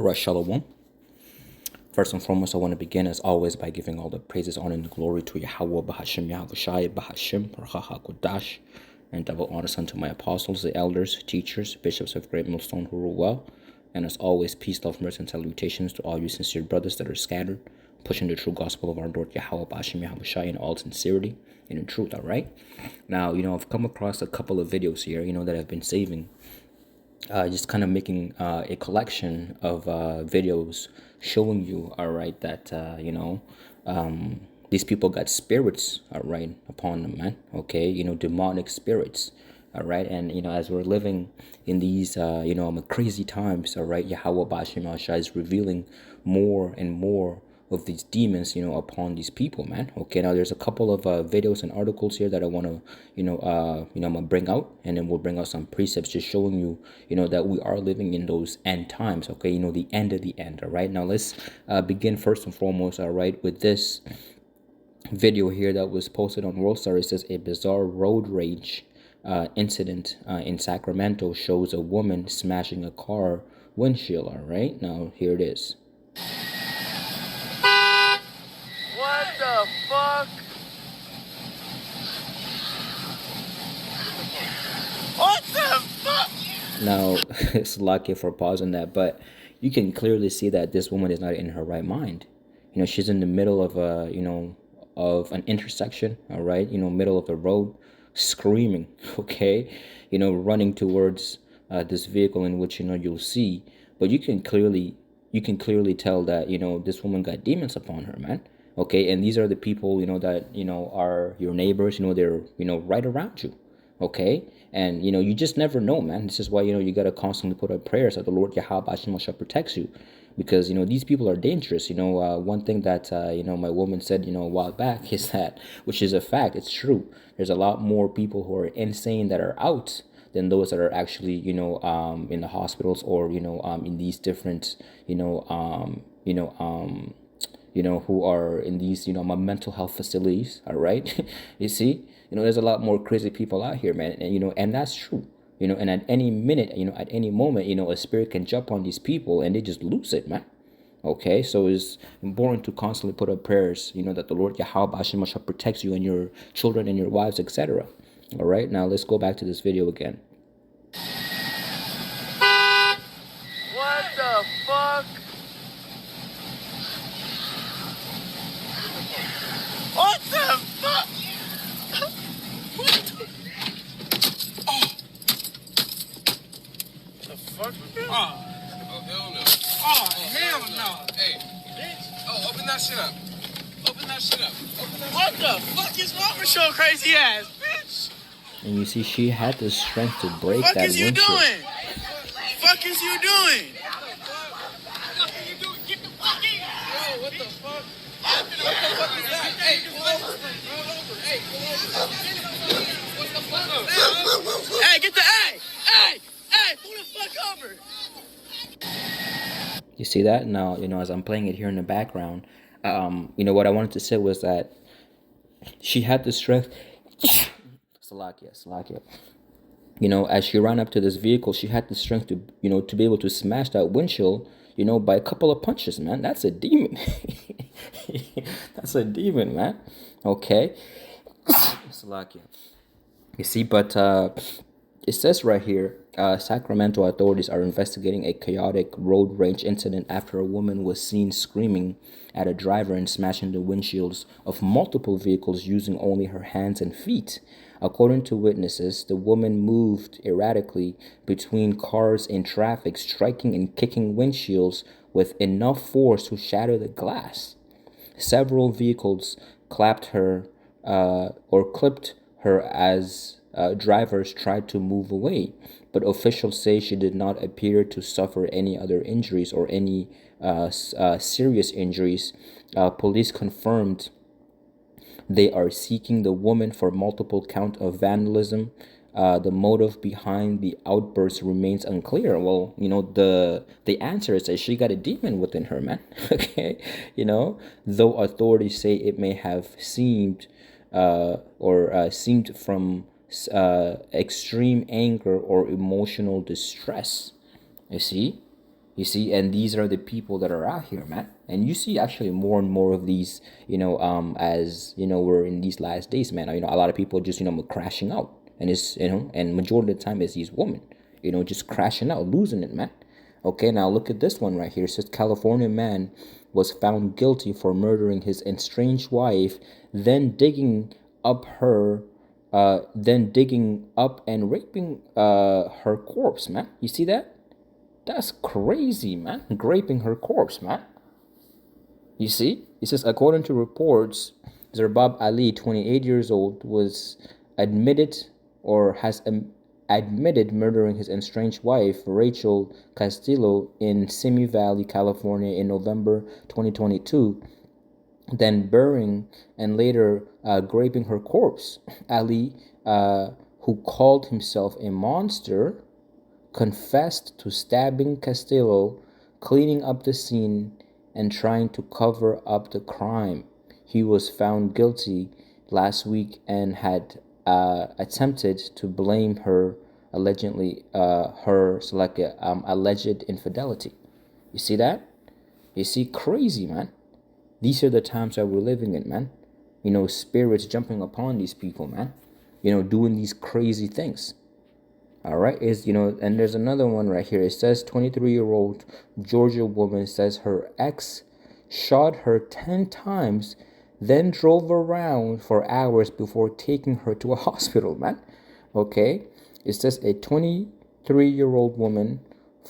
All right, Shalom. First and foremost, I want to begin as always by giving all the praises, honor, and glory to Yahweh, Bahashim, Yahweh Shai, Bahashim, Raha Kodash, and double honors unto my apostles, the elders, teachers, bishops of Great Millstone who rule well. And as always, peace, love, mercy, and salutations to all you sincere brothers that are scattered, pushing the true gospel of our Lord Yahweh, Bahashim, Yahweh Shai in all sincerity and in truth, all right? Now, I've come across a couple of videos here, that I've been saving. Just kind of making a collection of videos showing you, all right, that these people got spirits, all right, upon them, man. Okay, demonic spirits, all right. And as we're living in these crazy times, all right, Yahweh Bashim Shai is revealing more and more of these demons, upon these people, man. Okay, now there's a couple of videos and articles here that I want to, I'm gonna bring out, and then we'll bring out some precepts just showing you, that we are living in those end times. Okay, the end of the end. All right, now let's begin first and foremost. All right, with this video here that was posted on World Star. It says a bizarre road rage incident in Sacramento shows a woman smashing a car windshield. All right, now here it is. What the fuck? What the fuck? Now, it's lucky for pausing that, but you can clearly see that this woman is not in her right mind. She's in the middle of of an intersection, all right, middle of the road, screaming, okay, running towards this vehicle in which, you'll see, but you can clearly tell that, this woman got demons upon her, man. Okay, and these are the people, that, are your neighbors, they're, right around you. Okay, and you just never know, man. This is why you gotta constantly put up prayers that the Lord Yahweh shall protect you, because these people are dangerous. One thing that my woman said a while back is that, which is a fact, it's true. There's a lot more people who are insane that are out than those that are actually in the hospitals or in these different who are in these, mental health facilities, all right? You see, there's a lot more crazy people out here, man, and, and that's true, and at any minute, at any moment, a spirit can jump on these people and they just lose it, man. Okay, so it's important to constantly put up prayers, that the Lord Yahweh shall protect you and your children and your wives, etc. All right, now let's go back to this video again. What the fuck? What the fuck? The fuck? Oh, hell no. Oh, hell no. Hey. Bitch. Oh, open that shit up. Open that shit up. What the fuck is wrong with your crazy ass, bitch? And you see, she had the strength to break Fuck that is you windshield. doing? Fuck is you doing? Get the fuck in. Yo, what the fuck? What the fuck is that? Hey, pull over. Hey, pull over. What the fuck? Hey, get the hey, pull the fuck over. You see that? Now, as I'm playing it here in the background, what I wanted to say was that she had the strength. Salakia. As she ran up to this vehicle, she had the strength to, to be able to smash that windshield, by a couple of punches, man. That's a demon. That's a demon, man. Okay. Salakia. You see, but it says right here, Sacramento authorities are investigating a chaotic road rage incident after a woman was seen screaming at a driver and smashing the windshields of multiple vehicles using only her hands and feet. According to witnesses, the woman moved erratically between cars in traffic, striking and kicking windshields with enough force to shatter the glass. Several vehicles clapped her or clipped her as drivers tried to move away, but officials say she did not appear to suffer any other injuries or any serious injuries. Police confirmed they are seeking the woman for multiple count of vandalism. The motive behind the outburst remains unclear. Well, the answer is that she got a demon within her, man. Okay, though authorities say it may have seemed seemed from extreme anger or emotional distress. You see, You see, and these are the people that are out here, man. And you see actually more and more of these, as we're in these last days, man. A lot of people just crashing out, and it's and majority of the time it's these women, just crashing out, losing it, man. Okay, now look at this one right here. It says California man was found guilty for murdering his estranged wife, then digging up her, then digging up and raping her corpse, man. You see that? That's crazy, man. Raping her corpse, man. You see? It says, according to reports, Zerbab Ali, 28 years old, was admitted or has admitted murdering his estranged wife, Rachel Castillo, in Simi Valley, California in November 2022, then burying and later raping her corpse. Ali, who called himself a monster, confessed to stabbing Castillo, cleaning up the scene, and trying to cover up the crime. He was found guilty last week and had attempted to blame her allegedly alleged infidelity. You see that? You see, crazy, man. These are the times that we're living in, man. Spirits jumping upon these people, man. Doing these crazy things. All right, and there's another one right here. It says 23-year-old Georgia woman says her ex shot her 10 times, then drove around for hours before taking her to a hospital, man. Okay, it says a 23-year-old woman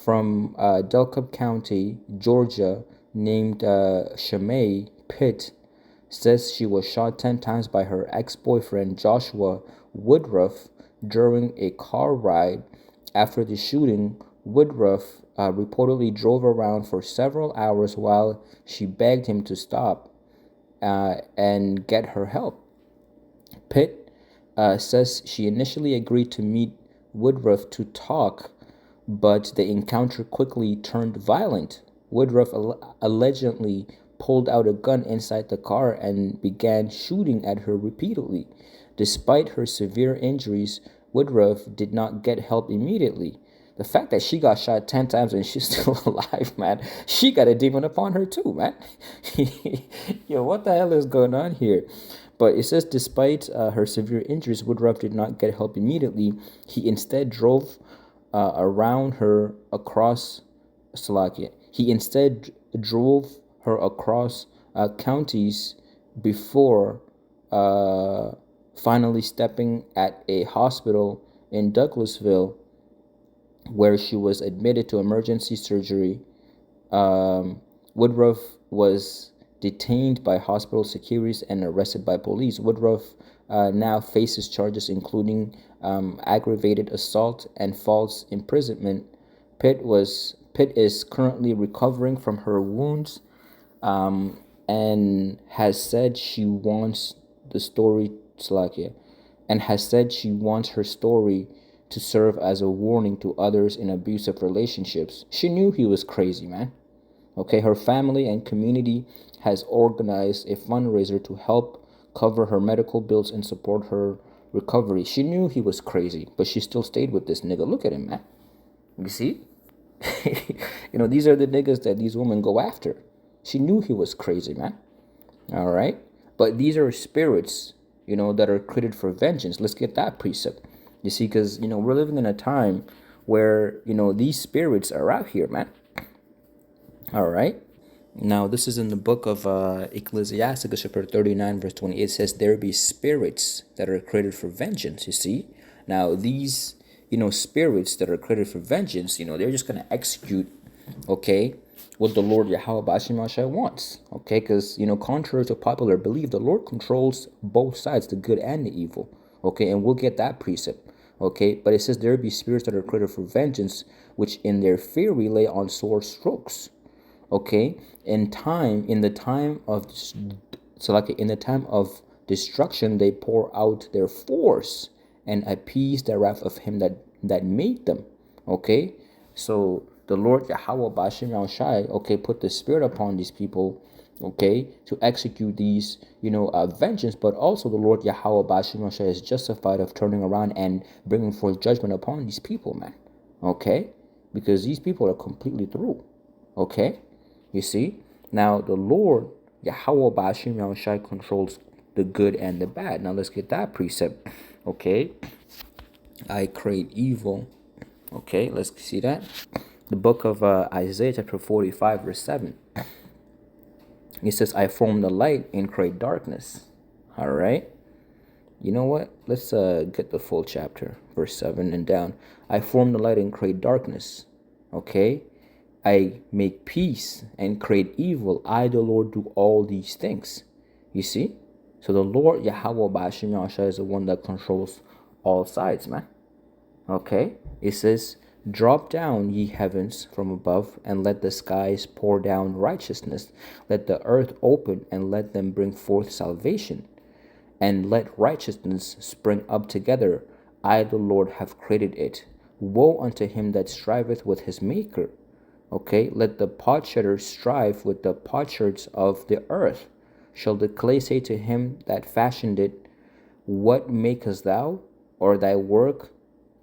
from DeKalb County, Georgia, named Shamay Pitt, says she was shot 10 times by her ex-boyfriend Joshua Woodruff during a car ride. After the shooting, Woodruff reportedly drove around for several hours while she begged him to stop and get her help. Pitt says she initially agreed to meet Woodruff to talk, but the encounter quickly turned violent. Woodruff allegedly pulled out a gun inside the car and began shooting at her repeatedly. Despite her severe injuries, Woodruff did not get help immediately. The fact that she got shot 10 times and she's still alive, man, she got a demon upon her too, man. Yo, what the hell is going on here? But it says despite her severe injuries, Woodruff did not get help immediately. He instead drove around her across Slovakia. He instead drove her across counties before finally stepping at a hospital in Douglasville, where she was admitted to emergency surgery. Woodruff was detained by hospital securities and arrested by police. Woodruff now faces charges including aggravated assault and false imprisonment. Pitt is currently recovering from her wounds, and has said she wants the story she wants her story to serve as a warning to others in abusive relationships. She knew he was crazy, man. Okay, her family and community has organized a fundraiser to help cover her medical bills and support her recovery. She knew he was crazy, but she still stayed with this nigga. Look at him, man. You see? These are the niggas that these women go after. She knew he was crazy, man. All right? But these are spirits, that are created for vengeance. Let's get that precept. You see, because, we're living in a time where, these spirits are out here, man. All right? Now, this is in the book of Ecclesiasticus, chapter 39, verse 28. It says, there be spirits that are created for vengeance, you see. Now, these, spirits that are created for vengeance, they're just going to execute, okay, what the Lord Yahweh Bashim Mashai wants, okay? Because, contrary to popular belief, the Lord controls both sides, the good and the evil, okay? And we'll get that precept, okay? But it says there be spirits that are created for vengeance, which in their fear relay on sore strokes, okay? In the time of destruction, they pour out their force and appease the wrath of him that made them, okay? So the Lord Yahweh Bashim Yahushai, okay, put the spirit upon these people, okay, to execute these, vengeance. But also the Lord Yahweh Bashim Yahushai is justified of turning around and bringing forth judgment upon these people, man, okay, because these people are completely through. Okay? You see? Now, the Lord, Yahweh Bashim Yahushai, controls the good and the bad. Now, let's get that precept. Okay? I create evil. Okay, let's see that. The book of Isaiah chapter 45 verse 7. It says, I form the light and create darkness. All right. You know what? Let's get the full chapter, verse 7 and down. I form the light and create darkness. Okay. I make peace and create evil. I, the Lord, do all these things. You see? So the Lord, Yahweh Bashim Yahshua, is the one that controls all sides, man. Okay? It says, drop down, ye heavens, from above, and let the skies pour down righteousness. Let the earth open, and let them bring forth salvation. And let righteousness spring up together. I, the Lord, have created it. Woe unto him that striveth with his maker. Okay, let the potsherder strive with the potsherds of the earth. Shall the clay say to him that fashioned it, what makest thou? Or thy work,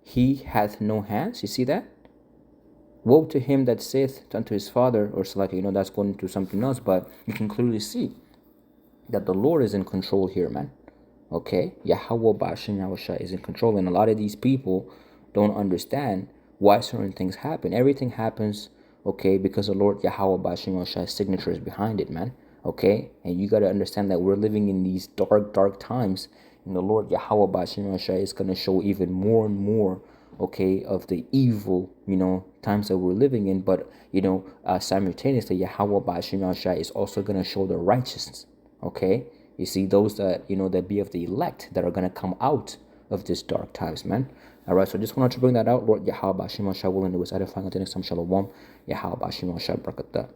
he hath no hands? You see that? Woe to him that saith unto his father, or so like, that's going into something else, but you can clearly see that the Lord is in control here, man. Okay? Yahweh Bashim Yahushua is in control. And a lot of these people don't understand why certain things happen. Everything happens, okay, because the Lord Yahweh Bashim Yahushua's signature is behind it, man. Okay? And you got to understand that we're living in these dark, dark times. And the Lord Yahweh Bashim Yahusha is going to show even more and more, okay, of the evil, times that we're living in. But, simultaneously, Yahweh Bashim Yahusha is also going to show the righteousness. Okay? You see, those that, that be of the elect that are going to come out of these dark times, man. All right, so I just wanted to bring that out. Lord Yahweh Bashim Yahusha willing, it was edifying. Until next time, shalom. Yahweh Bashim Yahusha brakatah.